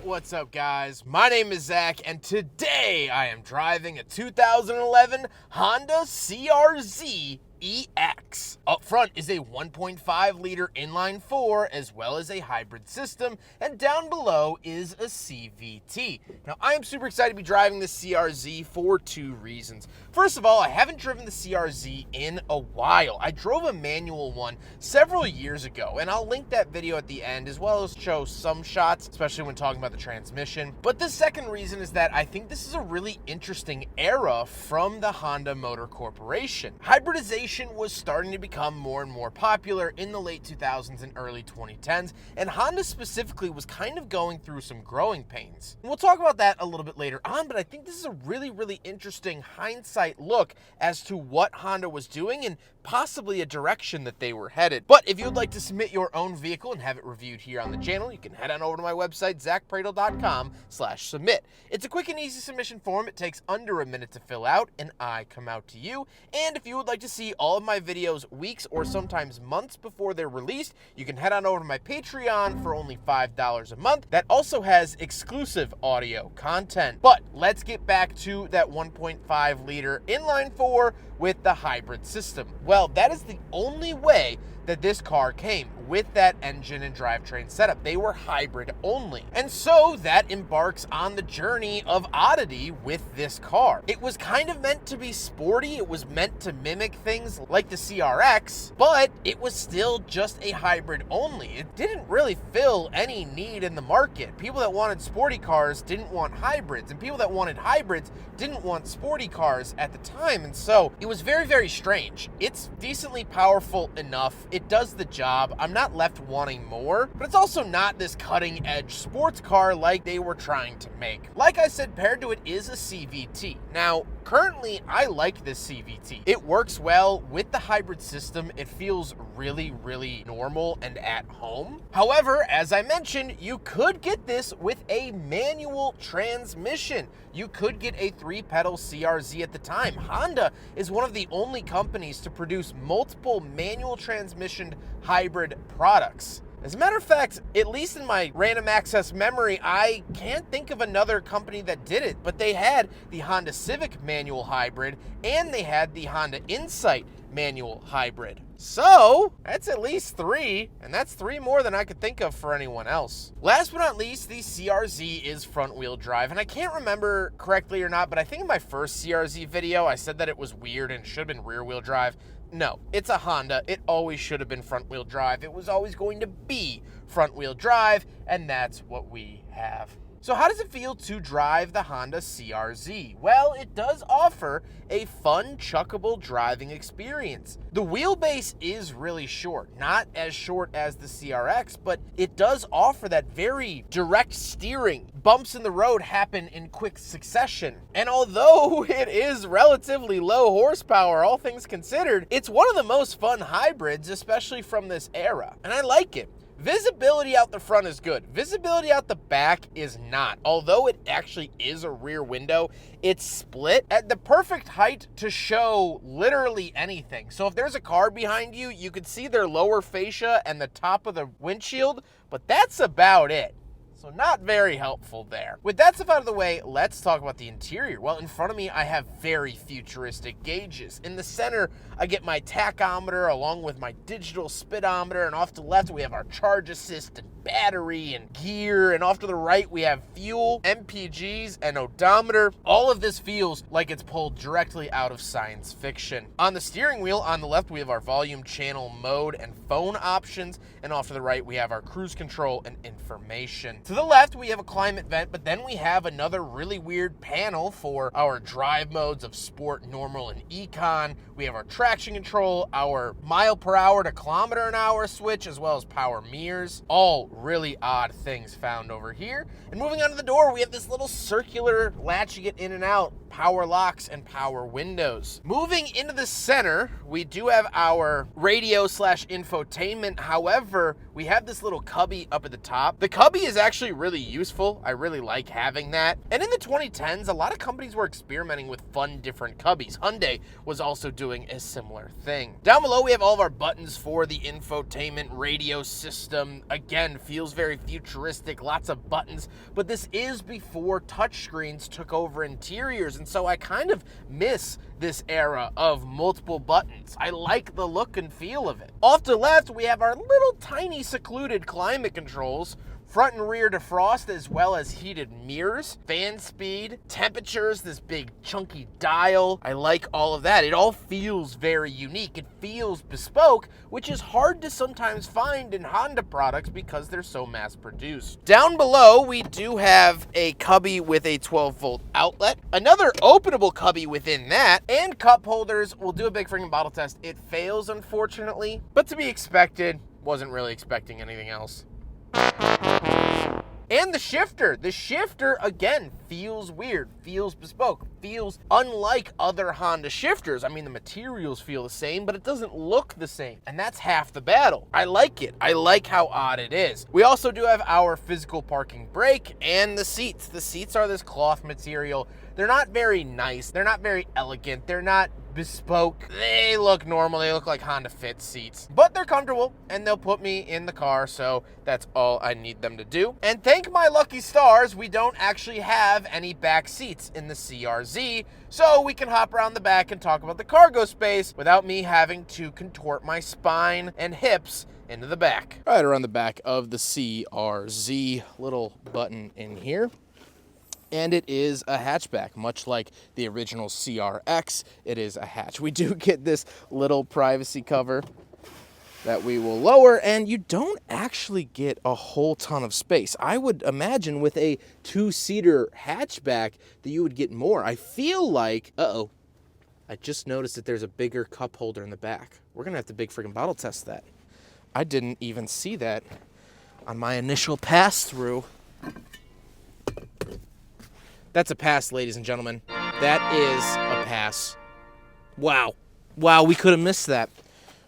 What's up, guys? My name is Zach, and today I am driving a 2011 Honda CR-Z EX. Up front is a 1.5 liter inline 4 as well as a hybrid system, and down below is a CVT. Now, I am super excited to be driving the CR-Z for two reasons. First of all, I haven't driven the CR-Z in a while. I drove a manual one several years ago, and I'll link that video at the end as well as show some shots, especially when talking about the transmission. But the second reason is that I think this is a really interesting era from the Honda Motor Corporation. Hybridization was starting to become more and more popular in the late 2000s and early 2010s, and Honda specifically was kind of going through some growing pains. And we'll talk about that a little bit later on, but I think this is a really interesting hindsight look as to what Honda was doing and possibly a direction that they were headed. But if you'd like to submit your own vehicle and have it reviewed here on the channel, you can head on over to my website, zackpradel.com/submit. It's a quick and easy submission form. It takes under a minute to fill out, and I come out to you. And if you would like to see all of my videos weeks or sometimes months before they're released, you can head on over to my Patreon for only $5 a month. That also has exclusive audio content. But let's get back to that 1.5 liter inline 4 with the hybrid system. Well, that is the only way that this car came, with that engine and drivetrain setup. They were hybrid only. And so that embarks on the journey of oddity with this car. It was kind of meant to be sporty. It was meant to mimic things like the CRX, but it was still just a hybrid only. It didn't really fill any need in the market. People that wanted sporty cars didn't want hybrids, and people that wanted hybrids didn't want sporty cars at the time. And so it was very strange. It's decently powerful enough. It does the job. I'm not left wanting more, but it's also not this cutting edge sports car like they were trying to make. Like I said, paired to it is a CVT. Now, currently, I like this CVT. It works well with the hybrid system. It feels really normal and at home. However, as I mentioned, you could get this with a manual transmission. You could get a 3-pedal CR-Z at the time. Honda is one of the only companies to produce multiple manual transmission hybrid products. As a matter of fact, at least in my random access memory, I can't think of another company that did it, but they had the Honda Civic manual hybrid and they had the Honda Insight manual hybrid. So that's at least 3, and that's 3 more than I could think of for anyone else. Last but not least, the CR-Z is front wheel drive, and I can't remember correctly or not, but I think in my first CR-Z video, I said that it was weird and should have been rear wheel drive. No, it's a Honda. It always should have been front wheel drive. It was always going to be front wheel drive, and that's what we have. So how does it feel to drive the Honda CR-Z? Well, it does offer a fun, chuckable driving experience. The wheelbase is really short, not as short as the CRX, but it does offer that very direct steering. Bumps in the road happen in quick succession. And although it is relatively low horsepower, all things considered, it's one of the most fun hybrids, especially from this era. And I like it. Visibility out the front is good. Visibility out the back is not. Although it actually is a rear window, it's split at the perfect height to show literally anything. So if there's a car behind you, you could see their lower fascia and the top of the windshield, but that's about it. So not very helpful there. With that stuff out of the way, let's talk about the interior. Well, in front of me, I have very futuristic gauges. In the center, I get my tachometer along with my digital speedometer, and off to the left, we have our charge assist and battery and gear, and off to the right, we have fuel, MPGs, and odometer. All of this feels like it's pulled directly out of science fiction. On the steering wheel, on the left, we have our volume, channel, mode, and phone options, and off to the right, we have our cruise control and information. To the left, we have a climate vent, but then we have another really weird panel for our drive modes of sport, normal, and econ. We have our traction control, our mile per hour to kilometer an hour switch, as well as power mirrors. All really odd things found over here. And moving on to the door, we have this little circular latch you get in and out, power locks and power windows. Moving into the center, we do have our radio/infotainment. However, we have this little cubby up at the top. The cubby is actually really useful. I really like having that. And in the 2010s, a lot of companies were experimenting with fun different cubbies. Hyundai was also doing a similar thing. Down below, we have all of our buttons for the infotainment radio system. Again, feels very futuristic, lots of buttons, but this is before touchscreens took over interiors, and so I kind of miss this era of multiple buttons. I like the look and feel of it. Off to the left, we have our little tiny secluded climate controls, front and rear defrost, as well as heated mirrors, fan speed, temperatures, this big chunky dial. I like all of that. It all feels very unique. It feels bespoke, which is hard to sometimes find in Honda products because they're so mass produced. Down below, we do have a cubby with a 12-volt outlet, another openable cubby within that, and cup holders. We'll do a big freaking bottle test. It fails, unfortunately, but to be expected. Wasn't really expecting anything else. And the shifter again feels weird, feels bespoke, feels unlike other Honda shifters. I mean, the materials feel the same, but it doesn't look the same. And that's half the battle. I like it. I like how odd it is. We also do have our physical parking brake and the seats. The seats are this cloth material. They're not very nice. They're not very elegant. They're not bespoke. They look normal. They look like Honda Fit seats, but they're comfortable and they'll put me in the car, so that's all I need them to do. And thank my lucky stars, we don't actually have any back seats in the CRZ, so we can hop around the back and talk about the cargo space without me having to contort my spine and hips into the back. Right around the back of the CRZ, little button in here. And it is a hatchback, much like the original CRX, it is a hatch. We do get this little privacy cover that we will lower, and you don't actually get a whole ton of space. I would imagine with a two-seater hatchback that you would get more. I feel like, I just noticed that there's a bigger cup holder in the back. We're gonna have to big freaking bottle test that. I didn't even see that on my initial pass-through. That's a pass, ladies and gentlemen. That is a pass. Wow. Wow, we could have missed that.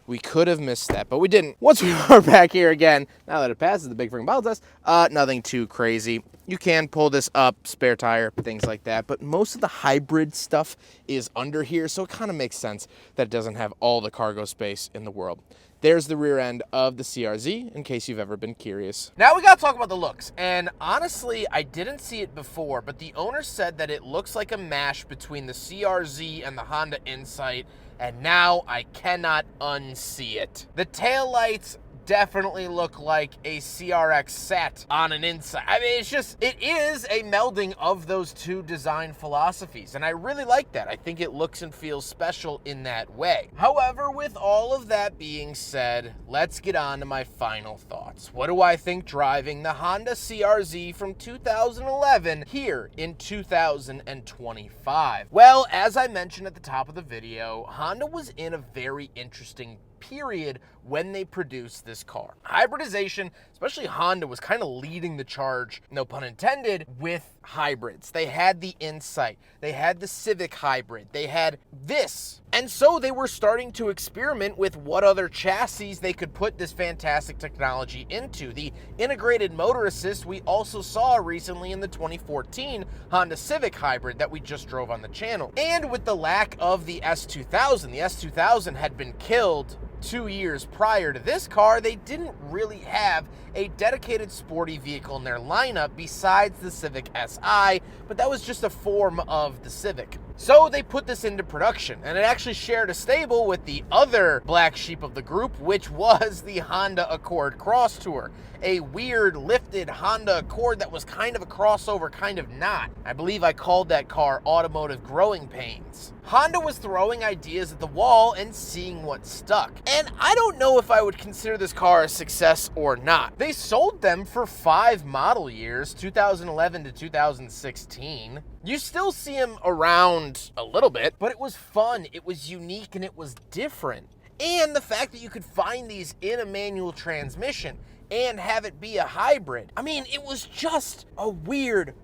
We could have missed that, but we didn't. Once we are back here again, now that it passes the big freaking bottle test, nothing too crazy. You can pull this up, spare tire, things like that, but most of the hybrid stuff is under here, so it kind of makes sense that it doesn't have all the cargo space in the world. There's the rear end of the CRZ, in case you've ever been curious. Now we gotta talk about the looks, and honestly, I didn't see it before, but the owner said that it looks like a mash between the CRZ and the Honda Insight, and now I cannot unsee it. The taillights definitely look like a CRX set on an Insight. I mean, it is a melding of those two design philosophies, and I really like that. I think it looks and feels special in that way. However, with all of that being said, let's get on to my final thoughts. What do I think driving the Honda CRZ from 2011 here in 2025? Well, as I mentioned at the top of the video, Honda was in a very interesting period when they produced this car. Hybridization, especially Honda, was kind of leading the charge, no pun intended, with hybrids. They had the Insight, they had the Civic hybrid, they had this. And so they were starting to experiment with what other chassis they could put this fantastic technology into. The integrated motor assist we also saw recently in the 2014 Honda Civic hybrid that we just drove on the channel. And with the lack of the S2000, the S2000 had been killed 2 years prior to this car. They didn't really have a dedicated sporty vehicle in their lineup besides the Civic Si, but that was just a form of the Civic. So they put this into production, and it actually shared a stable with the other black sheep of the group, which was the Honda Accord Cross Tour, a weird lifted Honda Accord that was kind of a crossover, kind of not. I believe I called that car Automotive Growing Pains. Honda was throwing ideas at the wall and seeing what stuck. And I don't know if I would consider this car a success or not. They sold them for 5 model years, 2011 to 2016. You still see them around a little bit, but it was fun, it was unique, and it was different. And the fact that you could find these in a manual transmission and have it be a hybrid. I mean, it was just a weird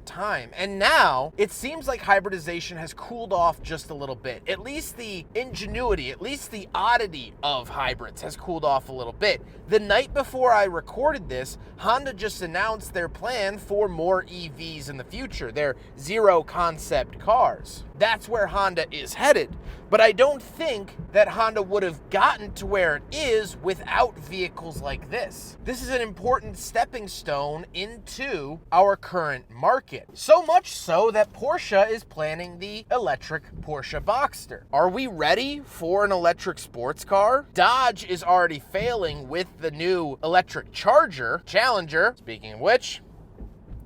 time. And now it seems like hybridization has cooled off just a little bit. At least the ingenuity, at least the oddity of hybrids has cooled off a little bit. The night before I recorded this, Honda just announced their plan for more EVs in the future, their zero concept cars. That's where Honda is headed. But I don't think that Honda would have gotten to where it is without vehicles like this. This is an important stepping stone into our current market. So much so that Porsche is planning the electric Porsche Boxster. Are we ready for an electric sports car? Dodge is already failing with the new electric Challenger. Speaking of which,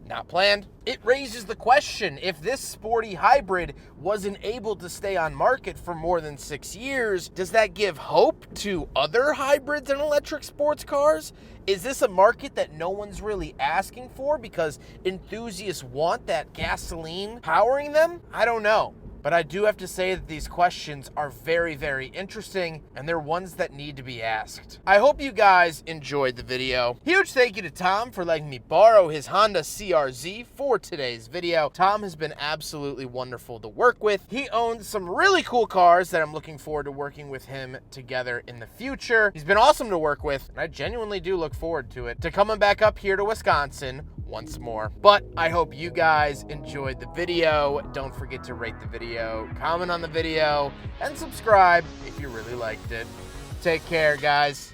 not planned. It raises the question, if this sporty hybrid wasn't able to stay on market for more than 6 years, does that give hope to other hybrids and electric sports cars? Is this a market that no one's really asking for because enthusiasts want that gasoline powering them? I don't know. But I do have to say that these questions are very, very interesting, and they're ones that need to be asked. I hope you guys enjoyed the video. Huge thank you to Tom for letting me borrow his Honda CR-Z for today's video. Tom has been absolutely wonderful to work with. He owns some really cool cars that I'm looking forward to working with him together in the future. He's been awesome to work with, and I genuinely do look forward to it, to coming back up here to Wisconsin once more. But I hope you guys enjoyed the video. Don't forget to rate the video, comment on the video, and subscribe if you really liked it. Take care, guys.